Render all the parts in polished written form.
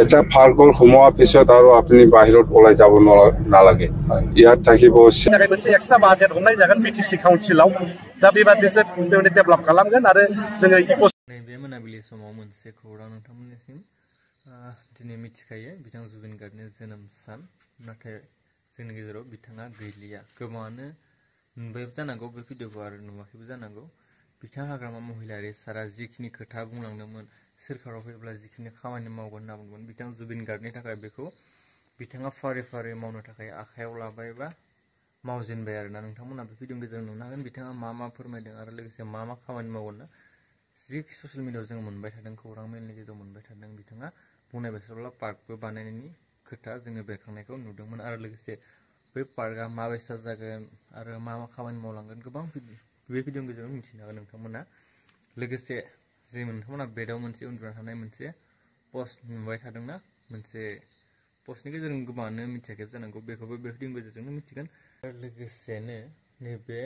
এটা পাৰ্কৰ সোমোৱাৰ পিছত আৰু আপুনি বাহিৰত ওলাই যাব নালাগে ইয়াত থাকিব एक्सट्रा बाजेट हमनाय जागोन बिटिसि काउन्सिलाव दा बेबादिसो डेभेलप खालामगोन आरो जोङो नैबे मोनाबिलि समाव मोनसे खौरां नोंथांमोननिसिम दिनै मिथिखायो बिथां जुबिन गार्गनि जोनोम सान नाथाय जोंनि गेजेराव बिथाङा गैलिया गोबाङानो नुबाय जानांगौ बे भिडिअखौ आरो नुवाखैबो जानांगौ बिथां हाग्रामा महिलारि सारा जिखिनि खोथा बुंलांदोंमोन सोरखाराव फैब्ला जिखिनि खामानि मावगोन होनना बुंदोंमोन बिथां जुबिन गार्गनि थाखाय बेखौ बिथाङा फारि फारि मावनो थाखाय आखायाव लाबाय बा मावजेनबाय आरोना नोंथांमोना बे भिडिअनि गेजेरजों नुनो हागोन बिथाङा मा फोरमायदों आरो लोगोसे मा खामानि मावगोन ना जि ससियेल मिडियायाव जों मोनबाय थादों खौरां मेलनि गेजेराव मोनबाय थादों बिथाङा बुंनाय बायदिब्ला पार्कबो बानायनायनि खोथा जोङो बेरखांनायखौ नुदोंमोन आरो लोगोसे बै पार्कआ माबायसा जागोन आरो मा खामानि मावलांगोन गोबां बे भिडिअनि गेजेरजों मिथिनो हागोन नोंथांमोना लोगोसे जे नोंथांमोना बेडआव मोनसे उन्दुना थानाय मोनसे पस्ट नुबाय थादोंना मोनसे पस्टनि गेजेरजों गोबाङानो मिथियाखै जानांगौ बेखौबो बे भिडिअनि गेजेरजोंनो मिथिगोन आरो लोगोसेनो नैबे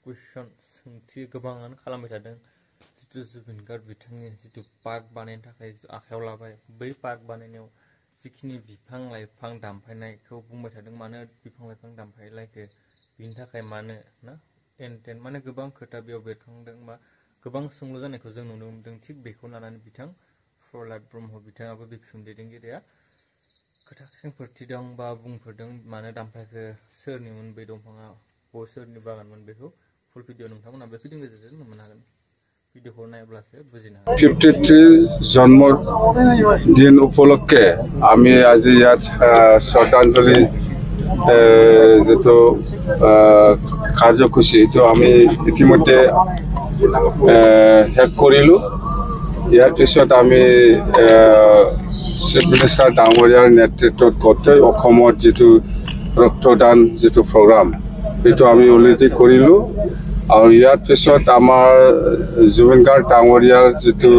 कुइसन सोंथि गोबाङानो खालामबाय थादों जितु जुबिन गार्ग बिथांनि जितु पार्क बानायनो थाखाय आखायाव लाबाय बै पार्क बानायनायाव जिखिनि बिफां लाइफां दानफायनायखौ बुंबाय थादों मानो बिफां लाइफां दानफायलायखो बिनि थाखाय मानो ना एन माने गोबां खोथा बेयाव बेरखांदों बा गोबां सोंलु जानायखौ जों नुनो मोनदों थिग बेखौ लानानै बिथां प्रहलाद ब्रह्म बिथाङाबो बिक्सुम दैदेनगिरिया खोथा खेंफोरथि दं बा बुंफोरदों मानो दानफायखो सोरनिमोन बै दंफाङा सोरनि बागानमोन बेखौ फुल भिडिअ नोंथांमोना बे भिडिअनि गेजेरजों मोननो हागोन भिडिअखौ नायब्लासो बुजिनो हागोन 53 জন্মদিন উপলক্ষে আমি আজি ইয়াত শ্ৰদ্ধাঞ্জলি যেটো কাৰ্যসূচী এইটো আমি ইতিমধ্যে শেষ কৰিলোঁ ইয়াৰ পিছত আমি চিফ মিনিষ্টাৰ ডাঙৰীয়াৰ নেতৃত্বত গোটেই অসমত যিটো ৰক্তদান যিটো প্ৰগ্ৰাম এইটো আমি অলৰেডি কৰিলোঁ আৰু ইয়াৰ পিছত আমাৰ জুবিন গাৰ্গ ডাঙৰীয়াৰ যিটো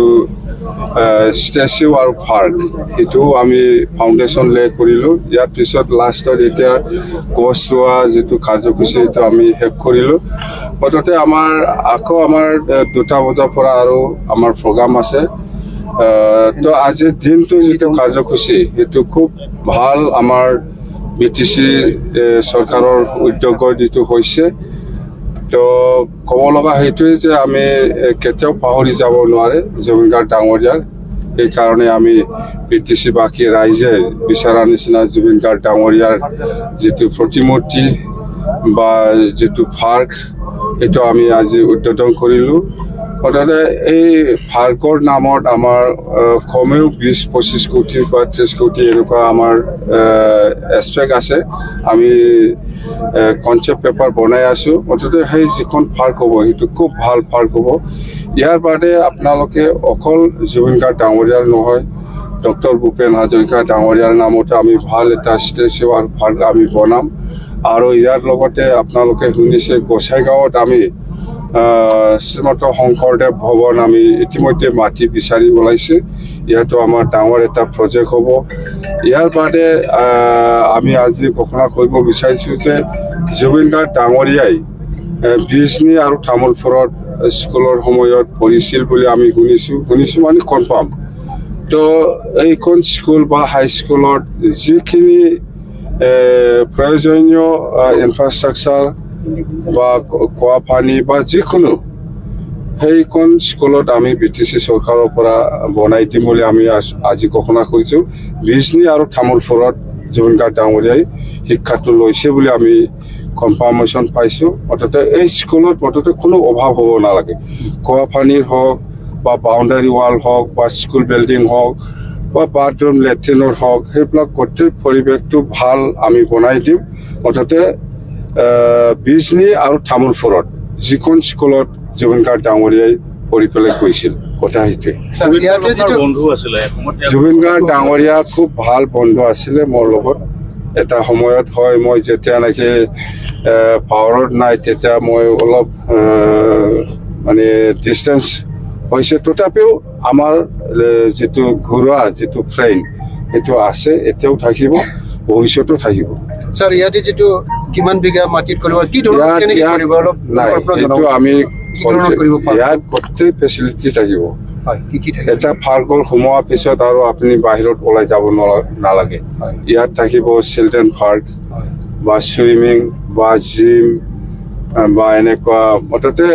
ষ্টেচু আৰু পাৰ্ক সেইটো আমি ফাউণ্ডেশ্যন লে কৰিলোঁ ইয়াৰ পিছত লাষ্টত এতিয়া গছ ৰোৱা যিটো কাৰ্যসূচী এইটো আমি শেষ কৰিলোঁ মুঠতে আমাৰ আকৌ আমাৰ 2টা বজাৰ পৰা আৰু আমাৰ প্ৰগ্ৰাম আছে তো আজিৰ দিনটো যিটো কাৰ্যসূচী সেইটো খুব ভাল আমাৰ বিটিসি চৰকাৰৰ উদ্যোগৰ যিটো হৈছে তো ক'ব লগা সেইটোৱে যে আমি কেতিয়াও পাহৰি যাব নোৱাৰে জুবিন গাৰ্গ ডাঙৰীয়াৰ এই কাৰণে আমি বিটিসি বাকী ৰাইজে বিচাৰা নিচিনা জুবিন গাৰ্গ ডাঙৰীয়াৰ যিটো প্ৰতিমূৰ্তি বা যিটো পাৰ্ক এইটো আমি আজি উদ্বোধন কৰিলোঁ অৰ্থাৎ এই পাৰ্কৰ নামত আমাৰ কমেও 20-25 কোটি বা 30 কোটি এনেকুৱা আমাৰ এক্সপেক্ট আছে আমি কনসেপ্ট পেপাৰ বনাই আছো অৰ্থাৎ সেই যিখন পাৰ্ক হ'ব সেইটো খুব ভাল পাৰ্ক হ'ব ইয়াৰ বাদে আপোনালোকে অকল জুবিন গাৰ্গ ডাঙৰীয়াৰ নহয় ডক্টৰ ভূপেন হাজৰিকা ডাঙৰীয়াৰ নামতে আমি ভাল এটা ষ্টেচু আৰু পাৰ্ক আমি বনাম আৰু ইয়াৰ লগতে আপোনালোকে শুনিছে গোসাইগাঁৱত আমি শ্ৰীমন্ত শংকৰদেৱ ভৱন আমি ইতিমধ্যে মাটি বিচাৰি ওলাইছে ইয়াতো আমাৰ ডাঙৰ এটা প্ৰজেক্ট হ'ব ইয়াৰ বাদে আমি আজি ঘোষণা কৰিব বিচাৰিছোঁ যে জুবিন গাৰ্গ ডাঙৰীয়াই বিজনী আৰু তামোলপুৰত স্কুলৰ সময়ত পঢ়িছিল বুলি আমি শুনিছোঁ মানে কনফাৰ্ম তো এইখন স্কুল বা হাইস্কুলত যিখিনি প্ৰয়োজনীয় ইনফ্ৰাষ্ট্ৰাকচাৰ বা খোৱা পানী বা যিকোনো সেইখন স্কুলত আমি বিটিসি চৰকাৰৰ পৰা বনাই দিম বুলি আমি আজি ঘোষণা কৰিছোঁ বিজনী আৰু তামোলপুৰত জুবিন গাৰ্গ ডাঙৰীয়াই শিক্ষাটো লৈছে বুলি আমি কনফাৰ্মেশ্যন পাইছোঁ অৰ্থাৎ এই স্কুলত মুঠতে কোনো অভাৱ হ'ব নালাগে খোৱা পানীৰ হওক বা বাউণ্ডাৰী ৱাল হওক বা স্কুল বিল্ডিং হওক বা বাথৰুম লেট্ৰিনৰ হওক সেইবিলাক গোটেই পৰিৱেশটো ভাল আমি বনাই দিম অৰ্থাৎ বিজনী আৰু তামোলপুৰত যিখন স্কুলত জুবিন গাৰ্গ ডাঙৰীয়াই পঢ়ি পেলাই কৈছিল কথা সেইটোৱে জুবিন গাৰ্গ ডাঙৰীয়া খুব ভাল বন্ধু আছিলে মোৰ লগত এটা সময়ত হয় মই যেতিয়া নেকি পাৱাৰত নাই তেতিয়া মই অলপ মানে ডিষ্টেঞ্চ হৈছে তথাপিও আমাৰ যিটো ঘৰুৱা যিটো ফ্ৰেণ্ড সেইটো আছে এতিয়াও থাকিব ভৱিষ্যতো থাকিব স্যার ইয়াতে যেটো কিমান বিঘা মাটিত কৰিব কি ধৰণৰ কেনেকৈ কৰিব অলপ এইটো আমি ইয়াত গোটেই ফেচিলিটি থাকিব কি কি থাকে এটা পাৰ্কৰ সোমোৱাৰ পিছত আৰু আপুনি বাহিৰত ওলাই যাব নালাগে ইয়াত থাকিব চিলড্ৰেন পাৰ্ক বা সুইমিং বা জিম বা এনেকুৱা মুঠতে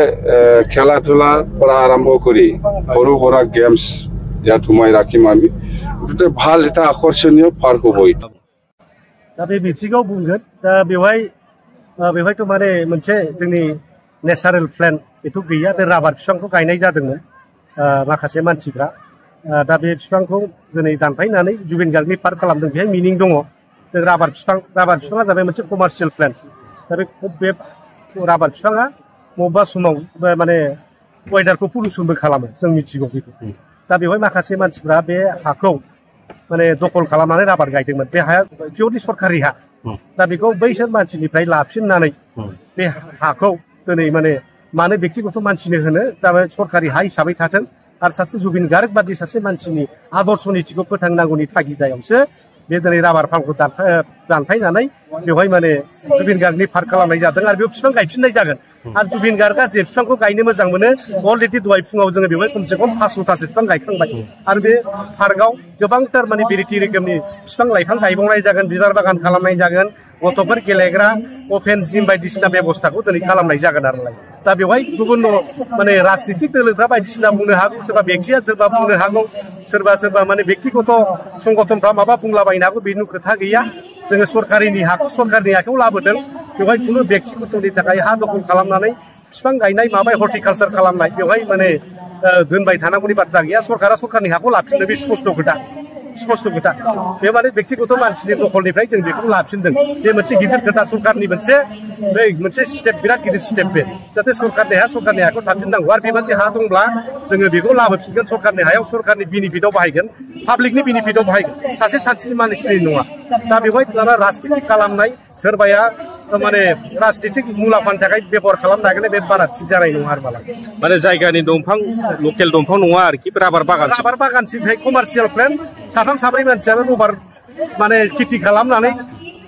খেলা ধূলাৰ পৰা আৰম্ভ কৰি সৰু সুৰা গেমছ ইয়াত সোমাই ৰাখিম আমি মুঠতে ভাল এটা আকৰ্ষণীয় পাৰ্ক হ'ব এইটো दा बे बिथिङाव बुंगोन दा बेवहायथ' माने मोनसे जोंनि नेचारेल प्लेन्ट बेथ' गैया बे राबार बिफांखौ गायनाय जादोंमोन माखासे मानसिफ्रा दा बे बिफांखौ दिनै दानफायनानै जुबिन गार्गनि पार्क खालामदों बेहाय मिनिं दङ जों राबार बिफाङा जाबाय मोनसे कमार्शियेल प्लेन्ट दा बे राबार बिफाङा बबेबा समाव माने वेदारखौ पलिउसनबो खालामो जों मिथिगौ बेखौ दा बेवहाय माखासे मानसिफ्रा बे हाखौ माने दखल खालामनानै राबार गायदोंमोन बे हाया पियरलि सरकारि हा दा बेखौ बैसोर मानसिनिफ्राय लाफिननानै बे हाखौ दिनै माने मानो बेक्तिगत मानसिनो होनो दा सरकारि हा हिसाबै थाथों आरो सासे जुबिन गार्ग बादि सासे मानसिनि आदर्श नीतिखौ फोथांनांगौनि थागिदायावसो बे दिनै राबार फार्मखौ दानफायनानै बेवहाय माने जुबिन गार्गनि पार्क खालामनाय जादों आरो बेयाव बिफां गायफिननाय जागोन आरो जुबिन गार्गआ जे बिफांखौ गायनो मोजां मोनो अलरेडि दहाय फुङाव जोङो बेवहाय खमसे खम 500तासो बिफां गायखांबाय आरो बे पार्कआव गोबांथार माने भेराइटि रोखोमनि बिफां लाइफां गायबावनाय जागोन बिबार बागान खालामनाय जागोन गथ'फोर गेलेग्रा अपेन जिम बायदिसिना बेबस्थाखौ दिनै खालामनाय जागोन आरो दा बेवहाय गुबुन माने राजनितिक दोलोफ्रा बायदिसिना बुंनो हागौ सोरबा बेक्तिया सोरबा बुंनो हागौ सोरबा माने बेक्तिगत संगठनफ्रा माबा बुंलाबायनो हागौ बेनि खोथा गैया जोङो सरकारिनि हाखौ सरकारनि आखायाव लाबोदों बेवहाय खुनु बेक्तिगतनि थाखाय हा दखल खालामनानै बिफां गायनाय माबा हर्टिकालसार खालामनाय बेवहाय माने दोनबाय थानांगौनि बाथ्रा गैया सरकारा सरकारनि हाखौ लाफिननो बे स्पष्ट खोथा बे माने बेक्तिगत मानसिनि दखलनिफ्राय जों बेखौ लाफिनदों बे मोनसे गिदिर खोथा सरकारनि मोनसे स्टेप बिराद गिदिर स्टेप बे जाहाथे सरकारनि हाखौ थाफिननांगौ आरो बेबायदि हा दंब्ला जोङो बेखौ लाबोफिनगोन सरकारनि हायाव सरकारनि बेनिफिटआव बाहायगोन पाब्लिकनि बेनिफिटआव बाहायगोन सासे सानस्रि मानसिनि नङा दा बेवहाय दाना राजनितिक खालामनाय सोरबाया माने राजनितिक मुलाम्फानि थाखाय बेबहार खालामनो नागिरनाय बे बारा थि जानाय नङा आरो माने जायगानि दंफां लकेल दंफां नङा आरोखि राबार बागानसिमहाय कमार्शियेल प्लेन साथाम साब्रै मानसियानो रबार माने खेथि खालामनानै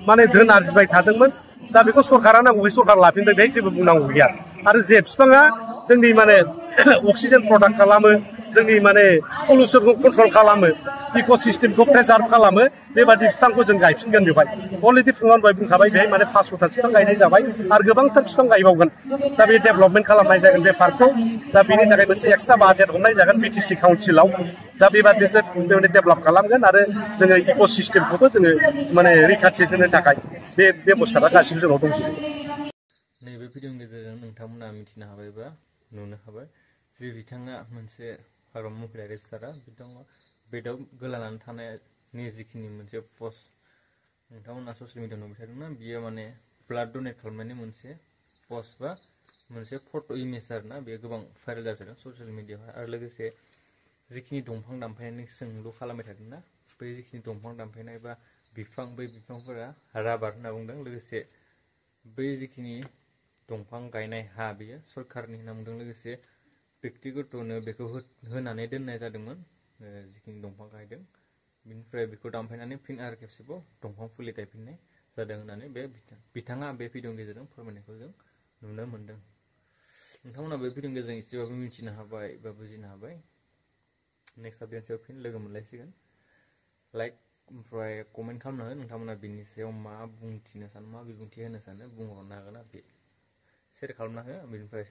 माने धोन आरजिबाय थादोंमोन दा बेखौ सरकारा नांगौ बे सरकार लाफिनबाय बेहाय जेबो बुंनांगौ गैया आरो जे बिफाङा जोंनि माने अक्सिजेन प्रडाक्ट खालामो जोंनि माने पलिउसनखौ कन्ट्रल खालामो इक'सिस्टेमखौ प्रेजार्भ खालामो बेबादि बिफांखौ जों गायफिनगोन बेवहाय अलरेडि फुङाव दहाय बुंखाबाय बेहाय माने 500ता बिफां गायनाय जाबाय आरो गोबांथार बिफां गायबावगोन दा बे डेभेलपमेन्ट खालामनाय जागोन बे पार्कखौ दा बेनि थाखाय मोनसे एक्सट्रा बाजेट हरनाय जागोन बिटिसि काउन्सिलाव दा बेबादिसो डेभेलप खालामगोन आरो जोङो इक'सिस्टेमखौबो जोङो माने रैखाथि होनो थाखाय बे बेबस्थाफ्रा गासिबो जोंनाव दंजोबो नैबे भिडिअनि गेजेरजों नोंथांमोना मिथिनो हाबाय बा नुनो हाबाय जे बिथाङा मोनसे भारत महिला रेजिस्टारा बिथाङा बेदाव गोलानानै थानायनि जिखिनि मोनसे पस्ट नोंथांमोना ससियेल मिडियायाव नुबाय थादोंना बियो माने ब्लाड डनेट खालामनायनि मोनसे पस्ट बा मोनसे फट' इमेज आरोना बेयो गोबां भाइरेल जाबाय थादों ससियेल मिडियायावहाय आरो लोगोसे जिखिनि दंफां दानफायनायनि सोंलु खालामबाय थादोंना बै जिखिनि दंफां दानफायनाय बा बै बिफांफोरा राबार होनना बुंदों लोगोसे बै जिखिनि दंफां गायनाय हा बेयो सरकारनि होनना बुंदों लोगोसे बेक्तिगतनो बेखौ होनानै दोननाय जादोंमोन जिखिनि दंफां गायदों बिनिफ्राय बेखौ दानफायनानै फिन आरो खेबसेबाव दंफां फुलि गायफिननाय जादों होननानै बे बिथाङा बे भिडिअनि गेजेरजों फोरमायनायखौ जों नुनो मोन्दों नोंथांमोना बे भिडिअनि गेजेरजों एसेबाबो मिथिनो हाबाय बा बुजिनो हाबाय नेक्स्ट अपडेटआव फिन लोगो मोनलायसिगोन लाइक ओमफ्राय कमेन्ट खालामना हो नोंथांमोना बेनि सायाव मा बुंथिनो सानो मा बिबुंथि होनो सानो बुंहरनो हागोन आरोखि शेयार खालामना हो बेनिफ्राय